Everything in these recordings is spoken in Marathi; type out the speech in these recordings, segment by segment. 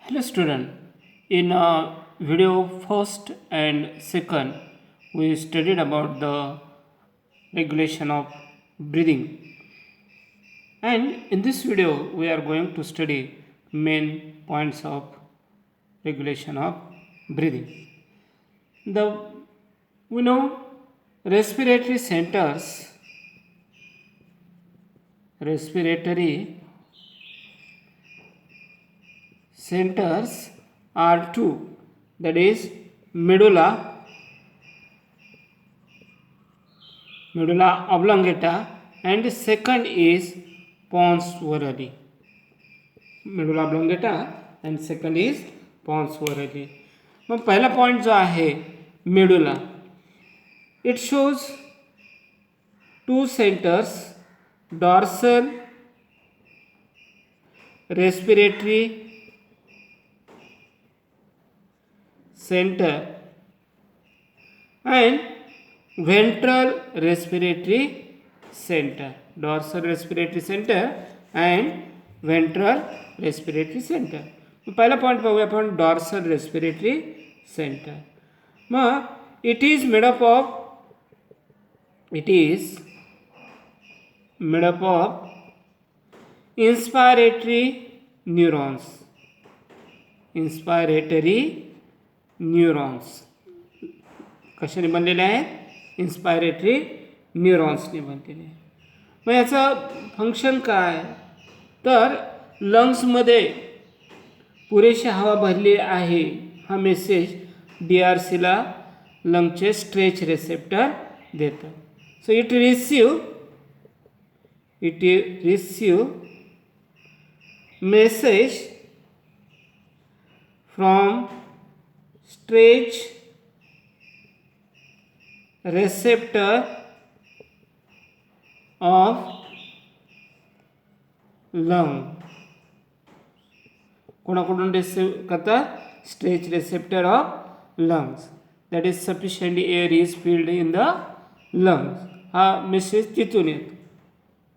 Hello student, in video first and second we studied about the regulation of breathing, and in this video we are going to study main points of regulation of breathing. The we know respiratory centers are two, that is medulla oblongata, and second is pons varii. medulla oblongata and second is pons varii. मग पहिला पॉइंट जो आहे medulla, it shows two centres, dorsal respiratory center and ventral respiratory center. Dorsal respiratory center and ventral respiratory center. पहिला पॉइंट पाहूया आपण डॉर्सल रेस्पिरेटरी सेंटर. मग it is made up of inspiratory neurons कशाने बनलेले आहेत? इन्स्पायरेटरी न्यूरॉन्सने बनलेले आहे. मग याचं फंक्शन काय? तर लंग्समध्ये पुरेशी हवा भरली आहे हा मेसेज DRCला लंगचे स्ट्रेच रिसेप्टर देतं. So it receive message from stretch receptor of lung. कोणाकडून रिसीव करतात? Stretch receptor of lungs, that is sufficient air is filled in the lungs. हा मेसेज तिथून येतो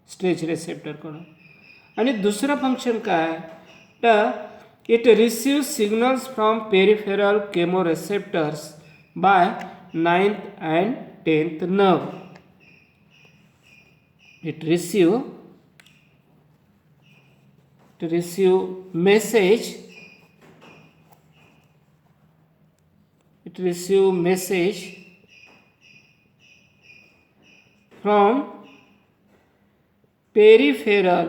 स्ट्रेच रिसेप्टरकडून. आणि दुसरं फंक्शन काय? तर it receives signals from peripheral chemoreceptors by 9th and 10th nerve. It receive message from peripheral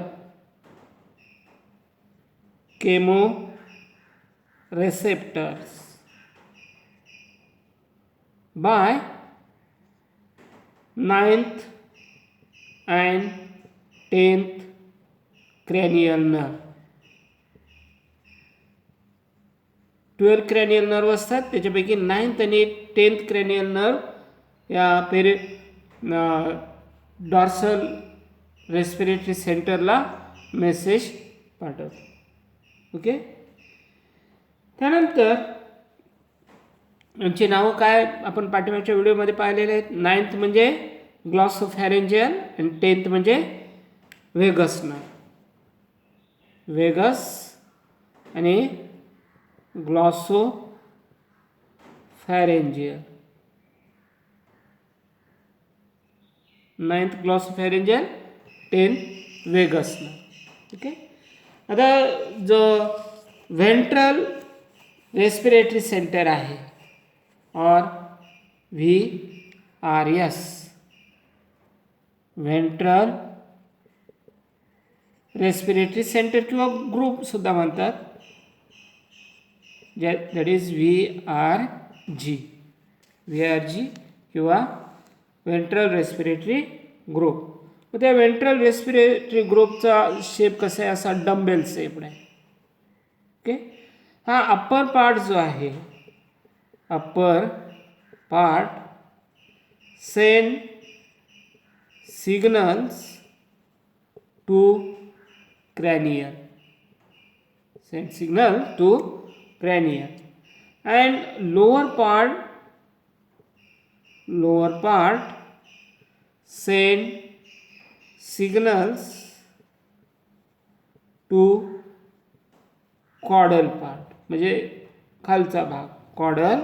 chemoreceptors by 9th and 10th cranial nerve. 12 cranial nerve असतात, त्याच्यापैकी 9th आणि 10th cranial nerve या डॉर्सल रेस्पिरेटरी सेंटरला मेसेज पाठवतो. ओके, त्यानंतर यांची नावं काय आपण पाठीमागच्या व्हिडिओमध्ये पाहिलेले आहेत. 9th म्हणजे ग्लॉसोफॅरेंजियल आणि 10th म्हणजे वेगस आणि ग्लॉसोफॅरेंजियल. 9th ग्लॉसोफॅरेंजियल, 10th Vegas. ओके, आता जो व्हेंट्रल रेस्पिरेटरी सेंटर आहे और VRS, व्हेंट्रल रेस्पिरेटरी सेंटर किंवा ग्रुप सुद्धा म्हणतात, दॅट इज VRG किंवा व्हेंट्रल रेस्पिरेटरी ग्रुप. मग त्या व्हेंट्रल रेस्पिरेटरी ग्रुपचा शेप कसा आहे? असा डंबेल शेप आहे. ओके, हा अप्पर पार्ट जो आहे, upper part send signals to cranial, and lower part send signals to caudal part म्हणजे खालचा भाग, caudal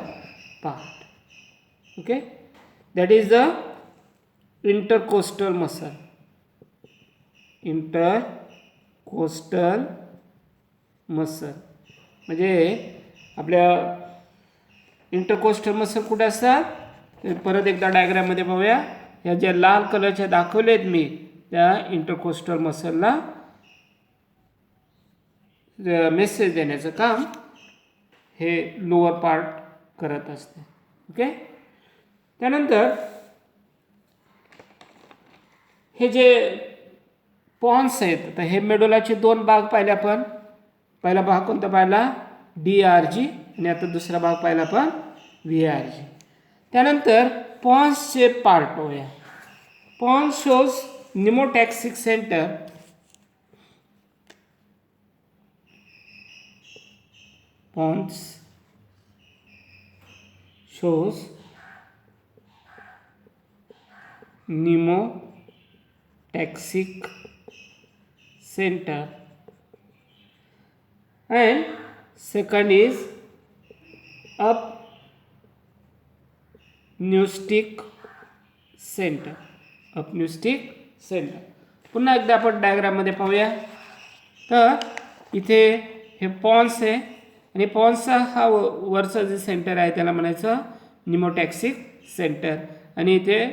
part. Okay, that is the intercostal muscle. Intercostal muscle म्हणजे आपल्या इंटरकोस्टल मसल कुठे असतात, परत एकदा डायग्राममध्ये पाहूया. ह्या ज्या लाल कलरच्या दाखवलेत मी, त्या इंटरकोस्टल मसलला मेसेज देण्याचं काम हे लोअर पार्ट करत असते. ओके, त्यानंतर हे जे पॉन्स आहेत, तर हे मेडुलाचे दोन भाग पाहिले आपण. पहिला भाग कोणता पाहिला, DRG, आणि आता दुसरा भाग पाहिला आपण VRG. त्यानंतर पॉन्सचे पार्ट होऊया. Pons shows pneumotaxic centre. Pons shows pneumotaxic center, and second is apneustic center. Apneustic centre. पुन्हा एकदा आपण डायग्राममध्ये पाहूया. तर इथे हे पॉन्स आहे, आणि पॉन्सचा हा वरचा जे सेंटर आहे त्याला म्हणायचं निमोटॅक्सिक सेंटर, आणि इथे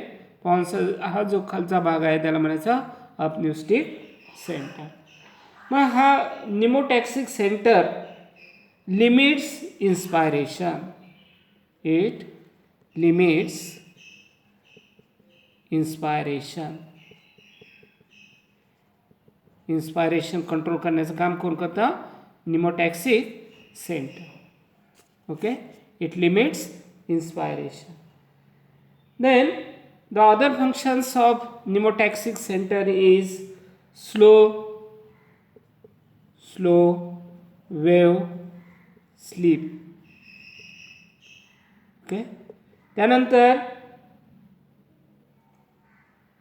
पॉन्स हा जो खालचा भाग आहे त्याला म्हणायचं अपन्यूस्टिक सेंटर. मग हा pneumotaxic centre limits inspiration. It limits inspiration. Inspiration control करण्याचं काम कोण करतं, pneumotaxic center. Okay, it limits inspiration. Then the other functions of pneumotaxic center is slow wave sleep. Okay, त्यानंतर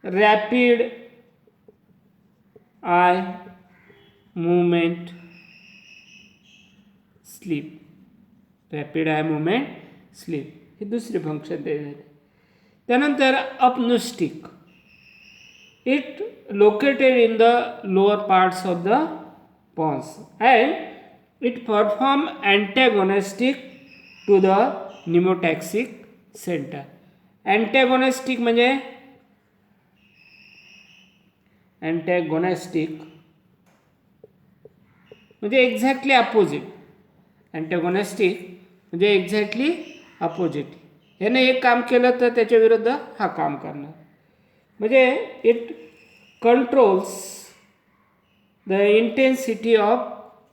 rapid eye movement sleep. Rapid eye movement sleep हे दुसरे फंक्शन ते झाले. त्यानंतर apneustic. It located in the lower parts of the pons and it perform antagonistic to the pneumotaxic centre. Antagonistic म्हणजे एक्झॅक्टली अपोजिट. अँटॅगोनिस्टिक म्हणजे एक्झॅक्टली अपोजिट. याने एक काम केलं तर त्याच्या विरुद्ध हा काम करणार. म्हणजे it controls the intensity of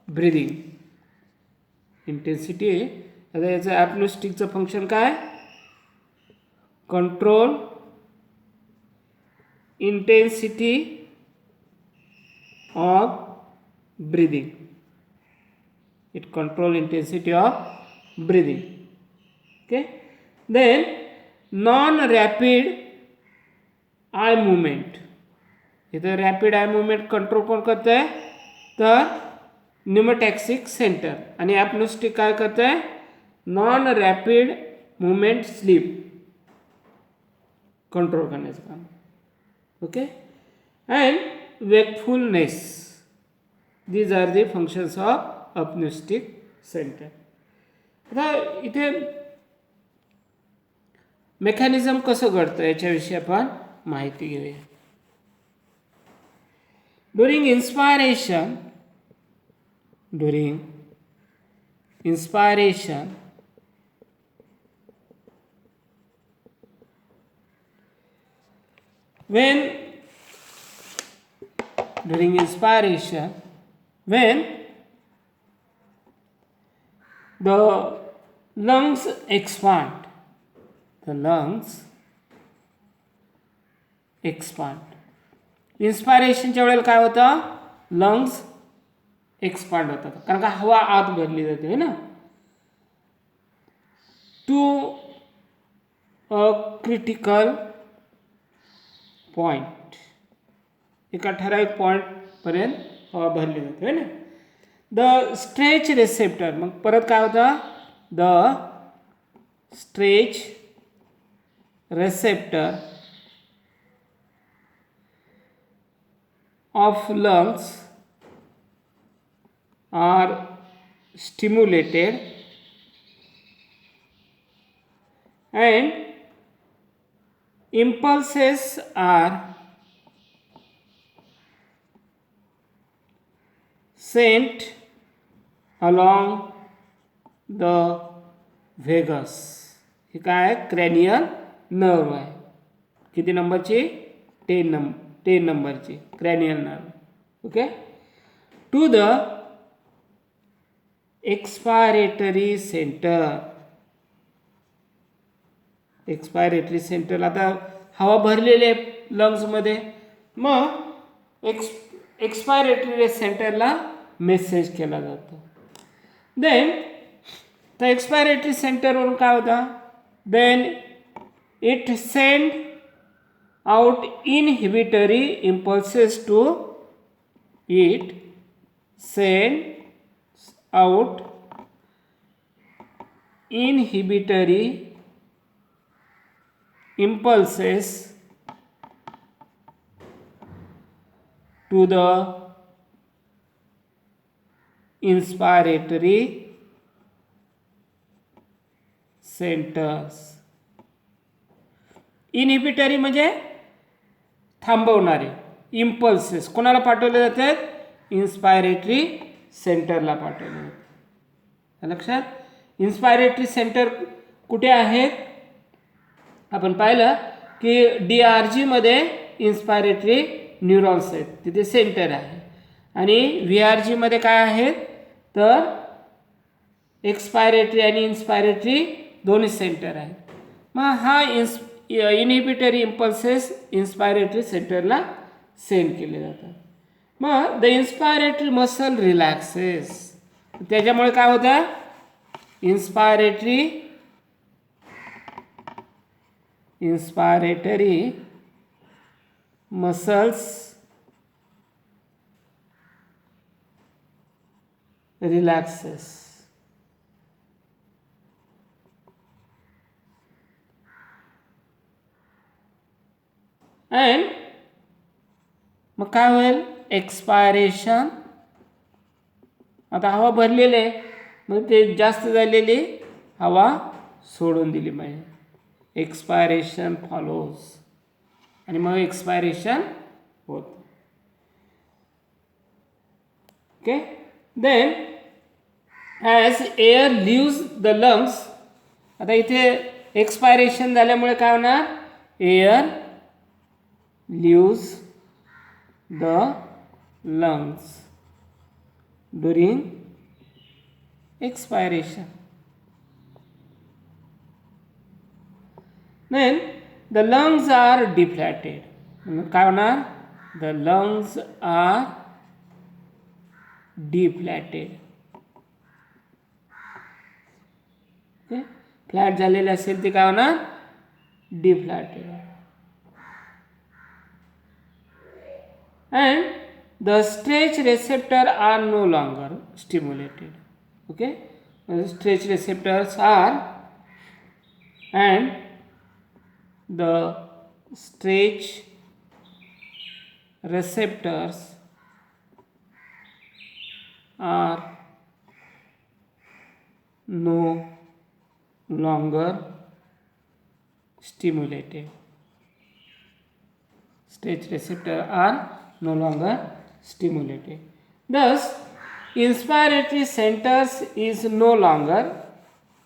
breathing. Intensity आता याचं ॲपनोस्टिकचं फंक्शन काय, control intensity of breathing. It control intensity of breathing. Okay, then non-rapid eye movement. इधर रॅपिड आय मुवमेंट कंट्रोल कोण करतं आहे, तर निमोटॅक्सिक सेंटर. आणि ॲपनोस्टिक काय करतं आहे, non rapid movement sleep control करण्याचं काम. Okay, and wakefulness. These are the functions of apneustic centre. आता इथे मेकॅनिझम कसं घडतं याच्याविषयी आपण माहिती घेऊया. During inspiration when the lungs expand. इन्स्पायरेशनच्या वेळेला काय होतं, लंग्स एक्सपांड होतात, कारण का हवा आत भरली जाते है ना. टू अ क्रिटिकल पॉइंट, एका ठराविक पॉईंटपर्यंत हवा भरली जाते है ना. द स्ट्रेच रिसेप्टर, मग परत काय होतं, the stretch receptor of lungs are stimulated and impulses are sent along the vagus. हे काय आहे, क्रॅनियल नर्व आहे. किती नंबरची, 10 नंबरची cranial nerve. Okay, to the expiratory centre. Expiratory centre, आता हवा भरलेली आहे लंग्समध्ये, मग एक्सपायरेटरी सेंटरला मेसेज केला जातो. देन त्या एक्सपायरेटरी सेंटरवरून काय होतं, then it send out inhibitory impulses to it, send out inhibitory impulses to the inspiratory centers. Inhibitory म्हणजे थांबवणारे, इम्पल्सेस कोणाला पाठवले जातात, इन्स्पायरेटरी सेंटरला पाठवले जातात. लक्षात, इन्स्पायरेटरी सेंटर कुठे आहेत, आपण पाहिलं की DRGमध्ये इन्स्पायरेटरी न्यूरॉन्स आहेत, तिथे सेंटर आहे. आणि VRGमध्ये काय आहेत, तर एक्सपायरेटरी आणि इन्स्पायरेटरी दोन्ही सेंटर आहेत. मग हा इनहिबिटरी इम्पल्सेस इन्स्पायरेटरी सेंटरला सेंड केले जातात. मग द इन्स्पायरेटरी मसल रिलॅक्सेस, त्याच्यामुळे काय होतं, inspiratory muscles relaxes. And मग काय होईल, एक्सपायरेशन. आता हवा भरलेली आहे, मग ते जास्त झालेली हवा सोडून दिली पाहिजे. एक्सपायरेशन फॉलोज, आणि मग एक्सपायरेशन होत. Okay, then as air leaves the lungs. आता इथे एक्सपायरेशन झाल्यामुळे काय होणार, air leaves the lungs during expiration. Then the lungs are deflated. काय होणार, the lungs are deflated. okay? Flat झालेले असेल ते काय होणार, डिफ्लॅटेड. And the stretch receptor are no longer stimulated. Okay, stretch receptors are, and the stretch receptors are no longer stimulated. Stretch receptors are no longer stimulated. Thus, inspiratory centers is no longer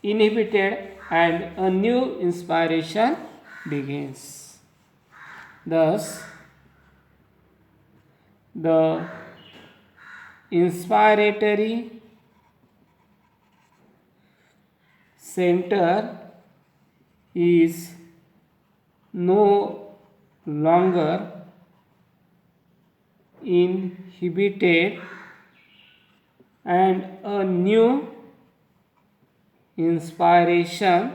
inhibited and a new inspiration begins. Thus, the inspiratory center is no longer inhibited and a new inspiration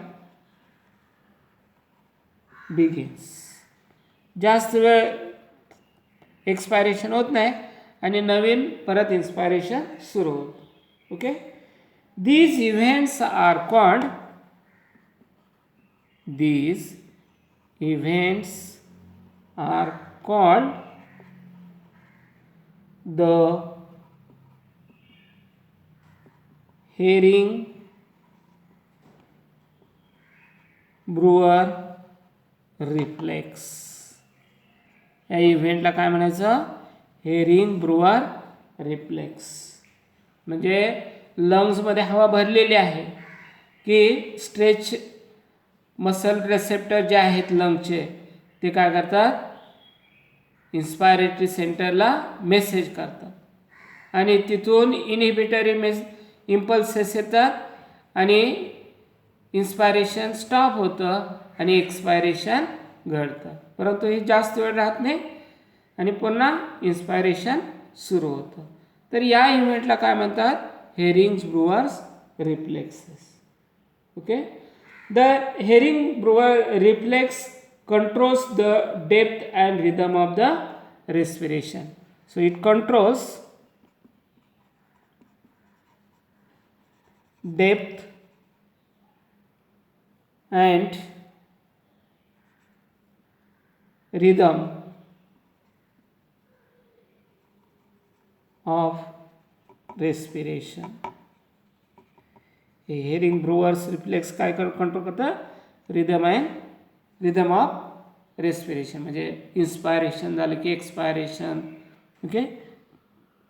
begins. जास्त वेळ एक्सपायरेशन होत नाही आणि नवीन परत इन्स्पायरेशन सुरू होतं. Okay, these events are called the herring brewer reflex. या इव्हेंटला काय म्हणायचं? Herring brewer reflex. म्हणजे लंग्समध्ये हवा भरलेली आहे की स्ट्रेच मसल रिसेप्टर जे आहेत लंगचे ते काय करतात? इन्स्पायरेटरी सेंटरला मेसेज करतात आणि तिथून इनहिबिटरी इम्पल्सेस येतात आणि इन्स्पायरेशन स्टॉप होतं आणि एक्सपायरेशन घडतं. परंतु ही जास्त वेळ राहत नाही आणि पुन्हा इन्स्पायरेशन सुरू होतं. तर या इव्हेंटला काय म्हणतात? Hering's brewers reflexes. Okay, the herring brewer reflex controls the depth and rhythm of the respiration. So it controls depth and rhythm of respiration. हे हेरिंग ब्रुअर्स रिफ्लेक्स काय कंट्रोल करतं? रिदम ऑफ रेस्पिरेशन, म्हणजे इन्स्पायरेशन झालं की एक्सपायरेशन. ओके,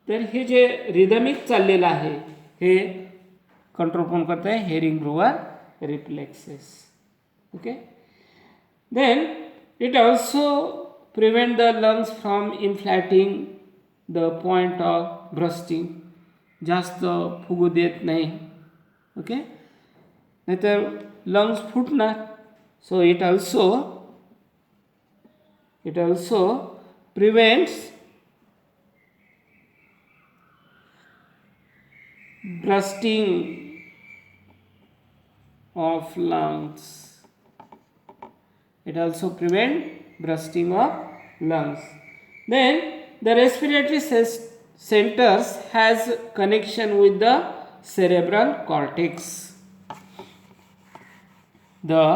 तर हे जे रिदमिक चाललेलं आहे हे कंट्रोल कोण करतं आहे? Hering Breuer reflexes. Okay, then it also prevent the lungs from inflating the point of bursting. जास्त फुगू देत नाही. ओके, नाहीतर लंग्स फुटणार. So it also prevents bursting of lungs. It also prevents bursting of lungs. Then the respiratory centers has connection with the cerebral cortex. The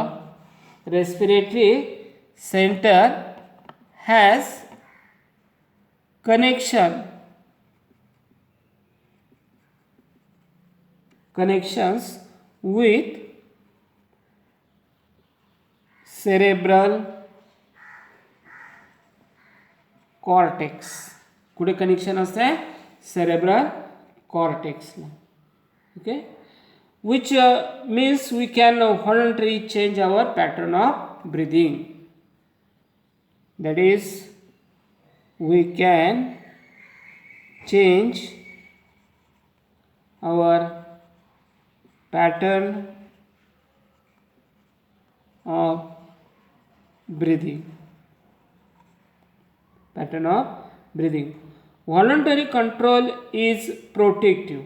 respiratory center has connections with cerebral cortex. कुठे कनेक्शन असते? cerebral cortex ला. Okay, which means we can voluntarily change our pattern of breathing. That is, we can change our pattern of breathing. Voluntary control is protective.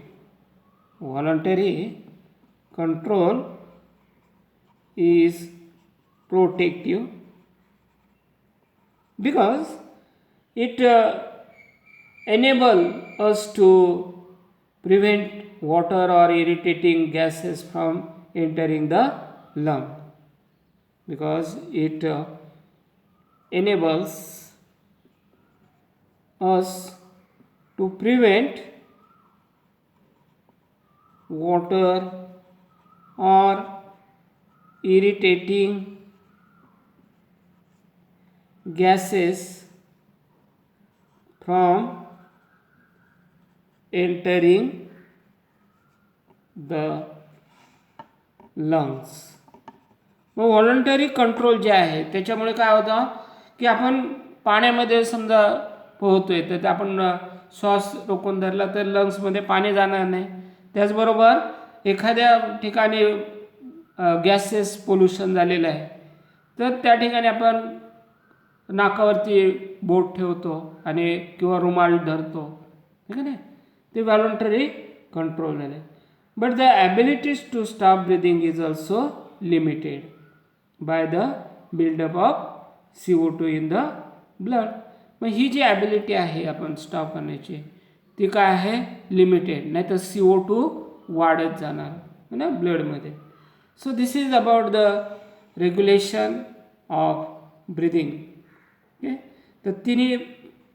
Voluntary control is protective because it enables us to prevent water or irritating gases from entering the lung, because it enables us to prevent water or irritating gases from entering the lungs. मग व्हॉलंटरी कंट्रोल जे आहे त्याच्यामुळे काय होतं की आपण पाण्यामध्ये समजा पोहतोय तर आपण श्वास रोखून धरला तर लंग्समध्ये पाणी जाणार नाही. त्याचबरोबर एखाद्या ठिकाणी गॅसेस पोल्युशन झालेलं आहे तर त्या ठिकाणी आपण नाकावरती बोट ठेवतो आणि किंवा रुमाल धरतो, ठीक आहे ना, ते व्हॉलंटरी कंट्रोल झाले. But the abilities to stop breathing is also limited by the buildup of CO2 in the blood. मग ही जी ॲबिलिटी आहे आपण स्टॉप करण्याची ती काय आहे लिमिटेड, नाही तर CO2 वाढत जाणार है ना ब्लडमध्ये. So this is about the regulation of breathing. Okay, तर तिन्ही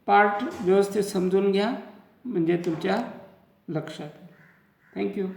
पार्ट व्यवस्थित समजून घ्या म्हणजे तुमच्या लक्षात. थँक्यू.